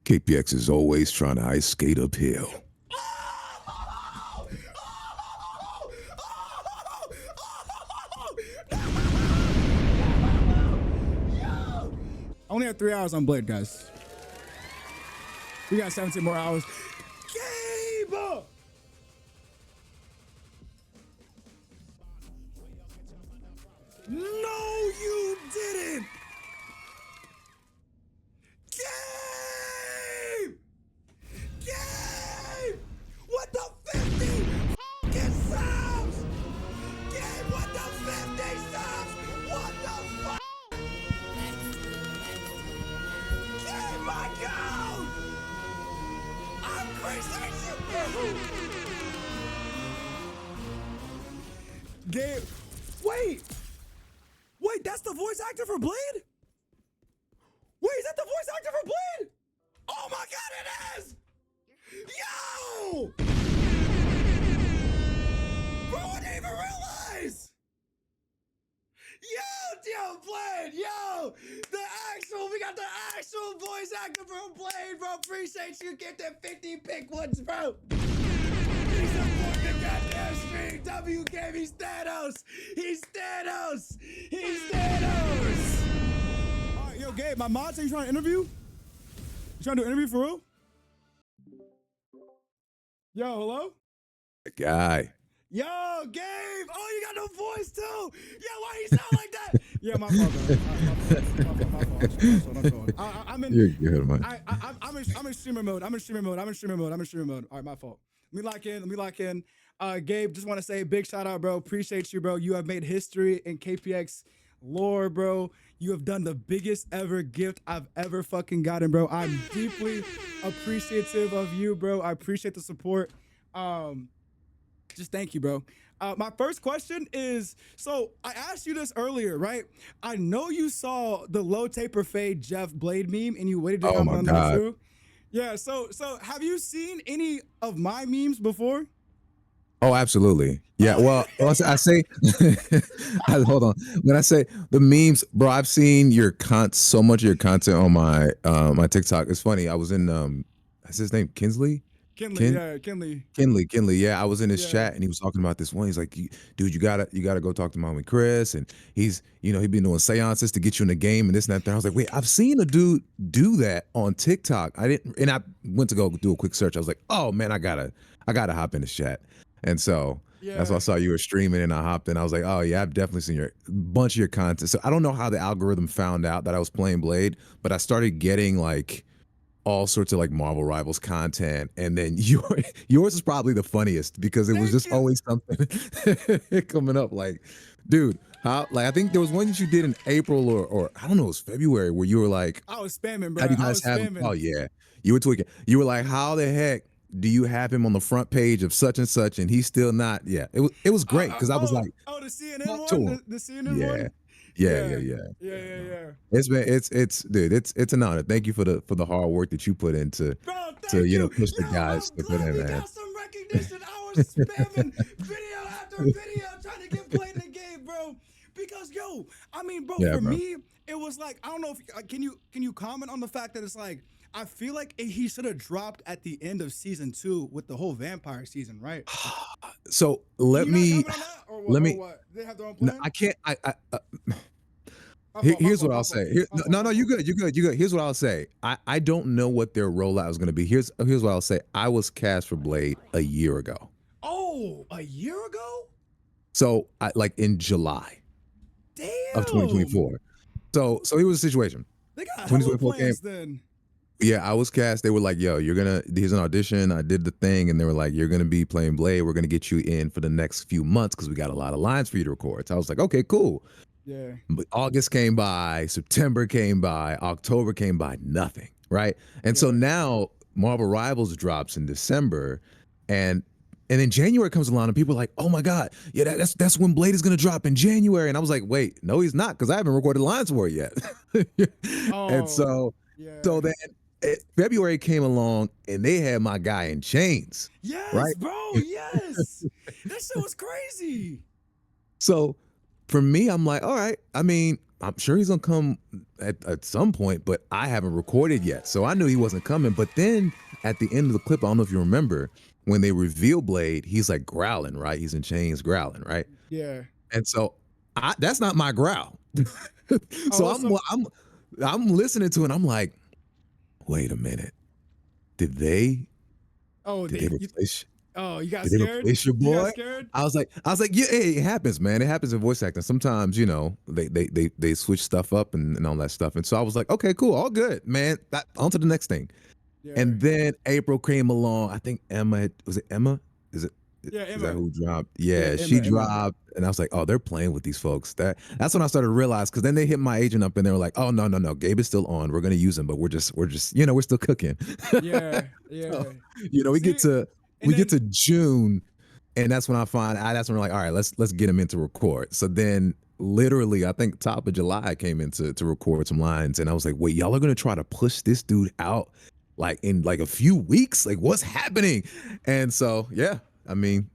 KPX is always trying to ice skate uphill. I only have 3 hours on Blade, guys. We got 17 more hours. Gabe! No, you didn't! Gabe! Gabe! What the 50 fucking subs? Gabe, what the 50 subs? What the fuck? Gabe, my God! I appreciate you, bro! Gabe, wait! Wait, that's the voice actor for Blade? Wait, is that the voice actor for Blade? Oh my God, it is! Yo! Bro, I didn't even realize! Yo, Blade, yo! We got the actual voice actor from Blade, bro. Appreciate you. Get them 50 pick ones, bro. He's supporting the goddamn stream. W gave me Thanos. He's Thanos. He's Thanos. All right, yo, Gabe, my mod said you trying to interview? You trying to do an interview for real? Yo, hello? Guy. Yo, Gabe! Oh, you got no voice too! Yo, why you sound like that? Yeah, my fault, bro. I'm in. You're good, man. I'm in streamer mode. I'm in streamer mode. All right, my fault. Let me lock in. Gabe, just want to say big shout out, bro. Appreciate you, bro. You have made history in KPX lore, bro. You have done the biggest ever gift I've ever fucking gotten, bro. I'm deeply appreciative of you, bro. I appreciate the support. Just thank you, bro. My first question is, so I asked you this earlier, right? I know you saw the low taper fade Jeff Blade meme and you waited to come on that too. Yeah, so have you seen any of my memes before? Oh, absolutely. Yeah. Well, I say, hold on. When I say the memes, bro, I've seen so much of your content on my my TikTok. It's funny. I was in what's his name? Kinley. Yeah, I was in his chat and he was talking about this one. He's like, dude, you gotta go talk to Mommy Chris. And he's been doing seances to get you in the game and this and that. And I was like, wait, I've seen a dude do that on TikTok. I went to go do a quick search. I was like, oh man, I gotta hop in his chat. And so that's why I saw you were streaming and I hopped in. I was like, oh yeah, I've definitely seen a bunch of your content. So I don't know how the algorithm found out that I was playing Blade, but I started getting like all sorts of like Marvel Rivals content, and then yours is probably the funniest because it was just always something coming up. Like, dude, how? Like, I think there was one that you did in April or I don't know, it was February, where you were like, I was spamming, bro. How do you guys have him? Oh yeah, you were tweaking. You were like, how the heck do you have him on the front page of such and such, and he's still not? Yeah, it was great because I was like, the CNN one, the CNN one. Yeah. It's an honor. Thank you for the hard work that you put into push the guys to put in, man. Got some recognition. I was spamming video after video trying to get played in the game, bro. Because I mean, bro, for me, it was like, I don't know if can you comment on the fact that it's like, I feel like he should have dropped at the end of season 2 with the whole vampire season, right? So let me. They have their own plan? No, I can't. Here's what I'll say. No, you good. Here's what I'll say. I don't know what their rollout is going to be. Here's what I'll say. I was cast for Blade a year ago. Oh, a year ago? So like in July. Damn. Of 2024. So here was the situation. They got 2024 plans then. Yeah, I was cast. They were like, yo, here's an audition. I did the thing. And they were like, you're going to be playing Blade. We're going to get you in for the next few months because we got a lot of lines for you to record. So I was like, okay, cool. Yeah. But August came by, September came by, October came by, nothing. Right. And so now Marvel Rivals drops in December. And then January comes along and people are like, oh my God, yeah, that's when Blade is going to drop in January. And I was like, wait, no, he's not, because I haven't recorded lines for it yet. And so then February came along and they had my guy in chains. Yes, right? Bro, yes. That shit was crazy. So for me, I'm like, all right, I mean, I'm sure he's gonna come at some point, but I haven't recorded yet. So I knew he wasn't coming. But then at the end of the clip, I don't know if you remember, when they reveal Blade, he's like growling, right? He's in chains growling, right? Yeah. And so that's not my growl. Oh, So what's up? I'm listening to it and I'm like, wait a minute. Did they Oh, did they you, replace oh, you got did they scared? replace your You got boy? scared? I was like, yeah, hey, it happens, man. It happens in voice acting. Sometimes, they switch stuff up and all that stuff. And so I was like, okay, cool, all good, man. On to the next thing. Yeah. And then April came along. I think was it Emma? Is it Yeah, is that Emma. who dropped? Yeah, Yeah, she Emma. dropped, and I was like, oh, they're playing with these folks. That's when I started to realize, because then they hit my agent up and they were like, oh, no, no, no, Gabe is still on. We're gonna use him, but we're just we're still cooking. Yeah, So, yeah. we get See, to and then June, and that's when that's when we're like, all right, let's get him in to record. So then literally, I think top of July I came in to record some lines, and I was like, wait, y'all are gonna try to push this dude out like in like a few weeks? Like, what's happening? And so yeah, I mean,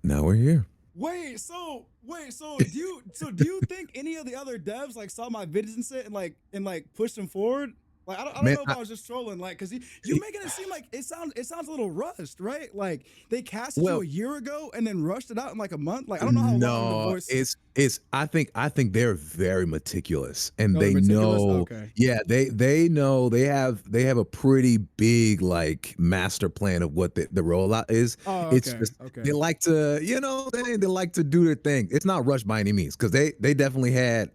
now we're here. wait, so do you think any of the other devs like saw my videos and shit and like pushed them forward? Like I don't Man, know if I was just trolling, like, cause you I, making it seem like it sounds a little rushed, right? Like they casted you well, a year ago and then rushed it out in like a month. Like I don't know how long the no, voice. it's I think they're very meticulous, and Oh, they're they meticulous. know, Okay. yeah, they know they have a pretty big like master plan of what the rollout is. Oh, It's okay. just Okay. they like to, they like to do their thing. It's not rushed by any means, because they definitely had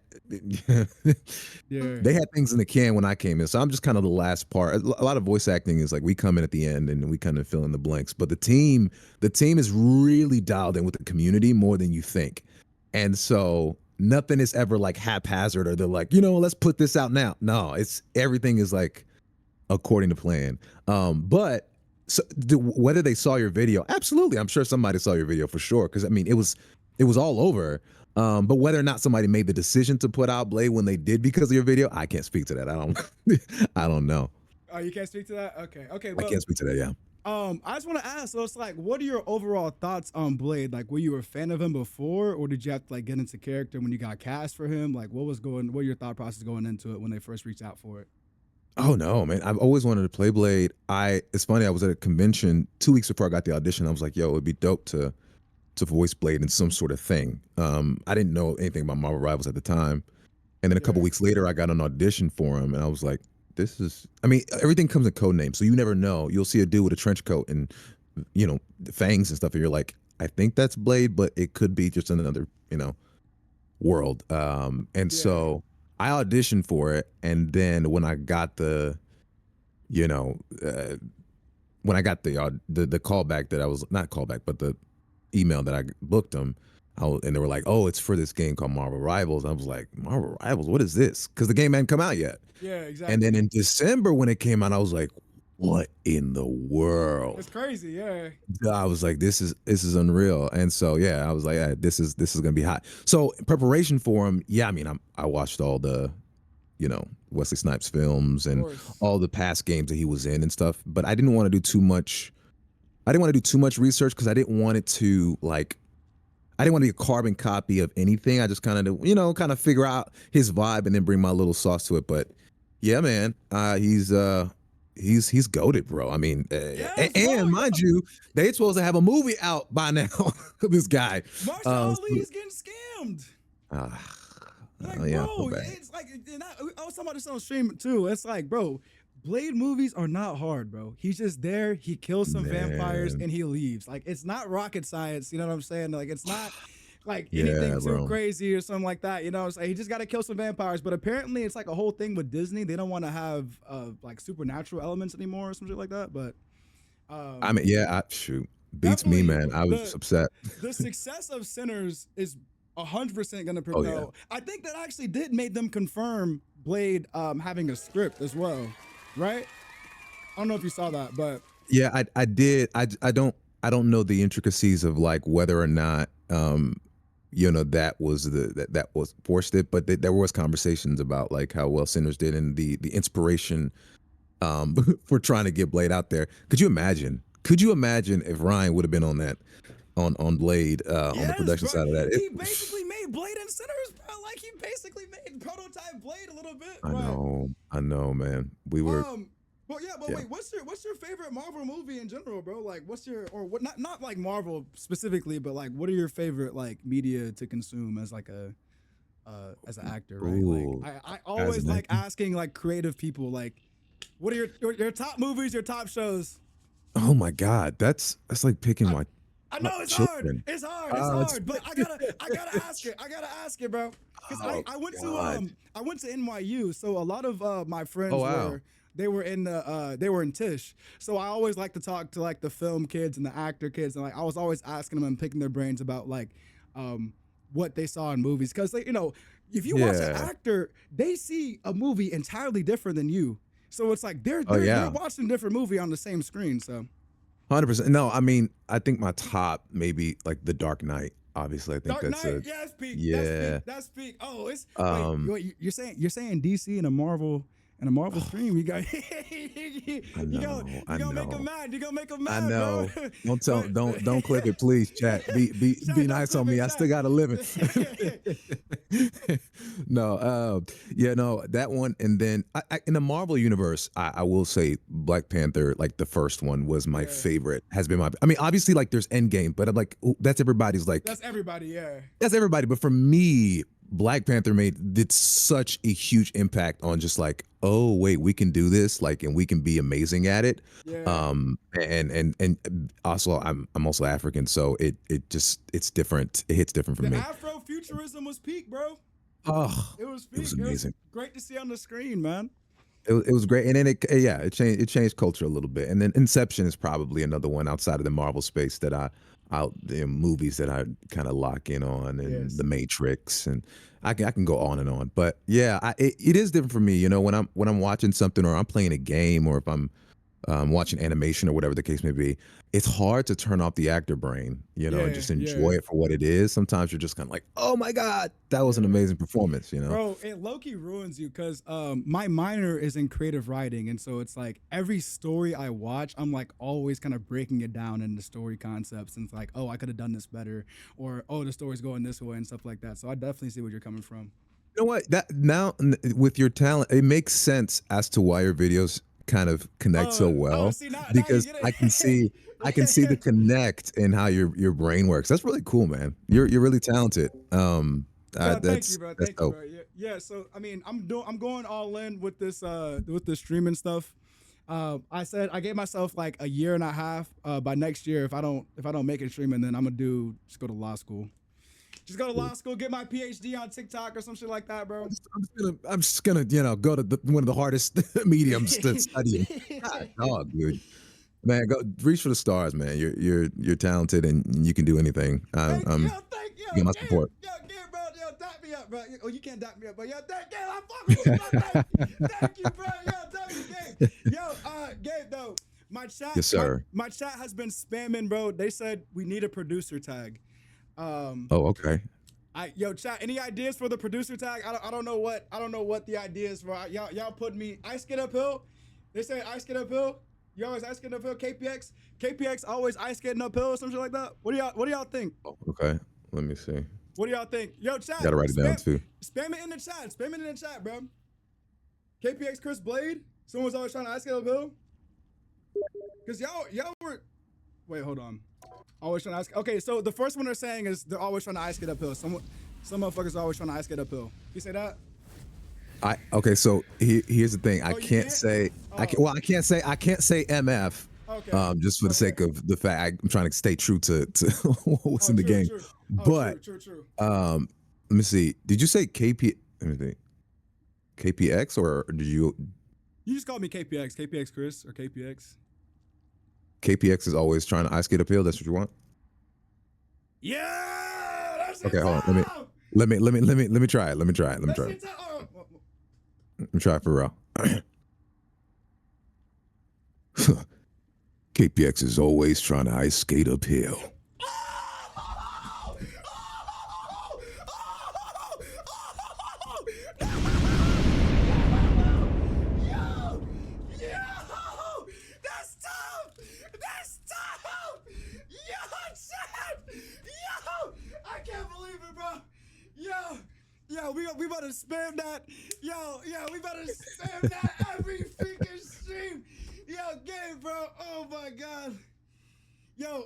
Yeah. they had things in the can when I came in. So I'm just kind of the last part. A lot of voice acting is like we come in at the end and we kind of fill in the blanks. But the team is really dialed in with the community more than you think. And so nothing is ever like haphazard, or they're like, let's put this out now. No, it's everything is like according to plan. But so, whether they saw your video, absolutely, I'm sure somebody saw your video for sure. Because I mean, it was all over. But whether or not somebody made the decision to put out Blade when they did because of your video, I can't speak to that. I don't, I don't know. Oh, you can't speak to that. Okay. Okay. I Well, can't speak to that. Yeah. I just want to ask. So it's like, what are your overall thoughts on Blade? Like, were you a fan of him before, or did you have to like get into character when you got cast for him? Like, what were your thought process going into it when they first reached out for it? Oh no, man! I've always wanted to play Blade. It's funny. I was at a convention 2 weeks before I got the audition. I was like, "Yo, it'd be dope to voice Blade in some sort of thing." I didn't know anything about Marvel Rivals at the time, and then a couple Yeah. weeks later, I got an audition for him, and I was like, "This is." I mean, everything comes in code names, so you never know. You'll see a dude with a trench coat and fangs and stuff, and you're like, "I think that's Blade, but it could be just another world." And Yeah. so I auditioned for it, and then you know, uh, when I got the callback, that I was not callback, but the email that I booked them, and they were like, "Oh, it's for this game called Marvel Rivals." I was like, "Marvel Rivals? What is this?" Because the game hadn't come out yet. Yeah. And then Exactly. in December when it came out, I was like, "What in the It's world?" crazy. Yeah. I was like, "This is unreal." And so yeah, I was like, yeah, this is gonna be hot." So in preparation for him, yeah, I mean, I watched all the Wesley Snipes films Of and course. all the past games that he was in and stuff. But I didn't want to do too much. I didn't want to do too much research, because I didn't want it to like. I didn't want to be a carbon copy of anything. I just kind of, kind of figure out his vibe and then bring my little sauce to it. But yeah, man, he's goaded, bro. I mean, Yes, bro. and Yeah. mind you, they supposed to have a movie out by now. This guy, Marshall Ali so, is getting scammed. uh, Like, yeah, I feel bro, bad. it's like, and I was talking about this on stream too. It's like, bro, Blade movies are not hard, bro. He's just there. He kills some vampires Man, and he leaves. Like, it's not rocket science. You know what I'm saying? Like, it's not like anything yeah, too bro. crazy or something like that. You know what I'm saying? He just got to kill some vampires. But apparently, it's like a whole thing with Disney. They don't want to have like supernatural elements anymore or some shit like that. But I um, mean, yeah, shoot, beats me, definitely man. I was upset. the success of Sinners is 100% gonna Oh yeah. propel. I think that actually did make them confirm Blade having a script as well, right? I don't know if you saw that, but Yeah, I did. I don't know the intricacies of like whether or not that was forced it, but there was conversations about like how well Sinners did, and the inspiration for trying to get Blade out there. Could you imagine? Could you imagine if Ryan would have been on that on Blade on the yes, production bro, side of that? he basically made made Blade and Sinners, bro. Like he basically made prototype Blade a little bit, but I know, man. We were, um, but yeah, but yeah. wait, what's your favorite Marvel movie in general, bro? Like, what's your or what? Not like Marvel specifically, but like, what are your favorite like media to consume as like a as an actor, right? Like, Ooh, I as always an like actor. asking like creative people, like, what are your top movies, your top shows? Oh my God, that's like picking I, I my know it's hard, children. it's hard, it's It's hard, but I gotta ask it, bro, because oh God. I went to NYU, so a lot of my Oh friends wow. they were in Tisch, so I always like to talk to like the film kids and the actor kids, and like I was always asking them and picking their brains about like um what they saw in movies, because like, if you watch an Yeah. actor, they see a movie entirely different than you, so it's like Oh they're yeah. watching a different movie on the same screen, so. 100%. No, I mean, I think my top maybe like The Dark Knight. Obviously, I think Dark that's Knight, a yeah, that's peak. That's peak. yeah. That's peak. Oh, it's Um, you're saying DC and a Marvel stream. You got I know, I you gonna make them know. mad. You gonna make them I mad, bro. know. Don't tell, but don't clip it, please, chat. Be chat, don't nice on clip me. it, I still chat. got a living. No, yeah, no, that one, and then in the Marvel universe, I will say Black Panther, like the first one, was my Yeah, favorite. Has been my. I mean, obviously, like there's Endgame, but I'm like, ooh, that's everybody's like that's everybody. Yeah, that's everybody. But for me, Black Panther did such a huge impact on just like, oh wait, we can do this, like, and we can be amazing at it. yeah. And also I'm also African, so it's different. It hits different for The me. Afrofuturism was peak, bro. Oh, It was it was peak. It was amazing. great to see on the screen, man. It was great, and then yeah, it changed culture a little bit. And then Inception is probably another one outside of the Marvel space that movies that I kind of lock in on, and The Yes. Matrix, and I can go on and on. But yeah, it is different for me. You know, when I'm watching something, or I'm playing a game, or if I'm watching animation or whatever the case may be, it's hard to turn off the actor brain, and Yeah, just yeah, enjoy it for what it is. Sometimes you're just kind of like, oh my god, that was an yeah. amazing performance. Bro, it low-key ruins you because my minor is in creative writing, and so it's like every story I watch, I'm like always kind of breaking it down into story concepts, and it's like, oh, I could have done this better, or oh, the story's going this way and stuff like that. So I definitely see where you're coming from. You know what? That now with your talent, it makes sense as to why your videos kind of connect so Oh, well, see now you because get I can see the it. connect in how your brain works. That's really cool, man. You're really talented. Yeah, thank you, That's bro. that's Thank you, dope. bro. Yeah, yeah. So I mean, I'm going all in with this streaming stuff. I said I gave myself like a year and a half. By next year, if I don't make it streaming, then I'm gonna just go to law school. Just go to law school, get my PhD on TikTok or some shit like that, bro. I'm just gonna go to one of the hardest mediums to study in. God, dog, dude. Man, go reach for the stars, man. You're talented, and you can do anything. Thank you, You got my Gabe, support. Gabe, bro, dap me up, bro. Oh, you can't dap me up, but Gabe, I fuck with you, bro. Thank you, bro. Thank you, Gabe. Gabe, though, Yes, sir. my chat has been spamming, bro. They said we need a producer tag. Um, Oh, okay. chat, any ideas for the producer tag? I don't know what the idea is for. Y'all put me ice skate uphill. They say ice skate uphill. You always ice skating uphill. KPX always ice skating uphill or something like that. What do y'all think? Oh, okay. Let me see. What do y'all think? Yo, chat, Gotta write it down too. spam it in the chat. Spam it in the chat, bro. KPX Chris Blade. Someone's always trying to ice skate uphill. Cause y'all were. Wait, hold on. Always trying to ice. Okay, so the first one they're saying is they're always trying to ice skate uphill. Some motherfuckers are always trying to ice skate uphill. You say that? Okay, so here's the thing. I Oh, you can't can't? say I Oh, can well I can't say MF okay. just for the Okay. sake of the fact I'm trying to stay true to what's Oh, in the true, game. true. Oh, But true. let me see. Did you say let me think. KPX or did you You just call me KPX Chris or KPX. KPX is always trying to ice skate uphill? That's what you want? Yeah, that's Okay, it. hold on. Let me try it. Let me try it. Let me That's try it. it. Let me try it for real. KPX is always trying to ice skate uphill. That's tough. That's tough. Yo, chat. Yo, I can't believe it, bro. we about to spam that. We about to spam that every freaking stream. Yo, Gabe, bro. Oh my god. Yo,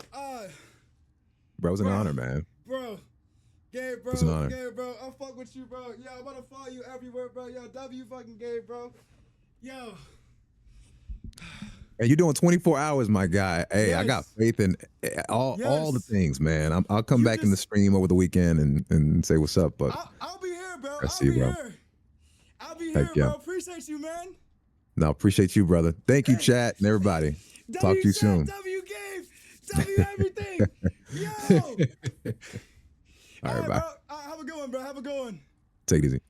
Bro, it was an bro, honor, man. bro. Gabe, bro. It was an honor. Gabe, bro. I fuck with you, bro. Yo, I'm about to follow you everywhere, bro. Yo, W fucking Gabe, bro. Yo. And you're doing 24 hours, my guy. Hey, I got Yes. faith in all the Yes. things, man. I'll come You back in the just stream over the weekend and say what's up. But I'll be here, bro. I I'll see you, be bro. here. I'll be Heck here, yeah. bro. Appreciate you, man. No, appreciate you, brother. Thank you, Hey. chat and everybody. Talk W to you chat, soon. W Gabe, W everything. Yo. All All right, right, bye. bro. Have a good one, bro. Have a good one. Take it easy.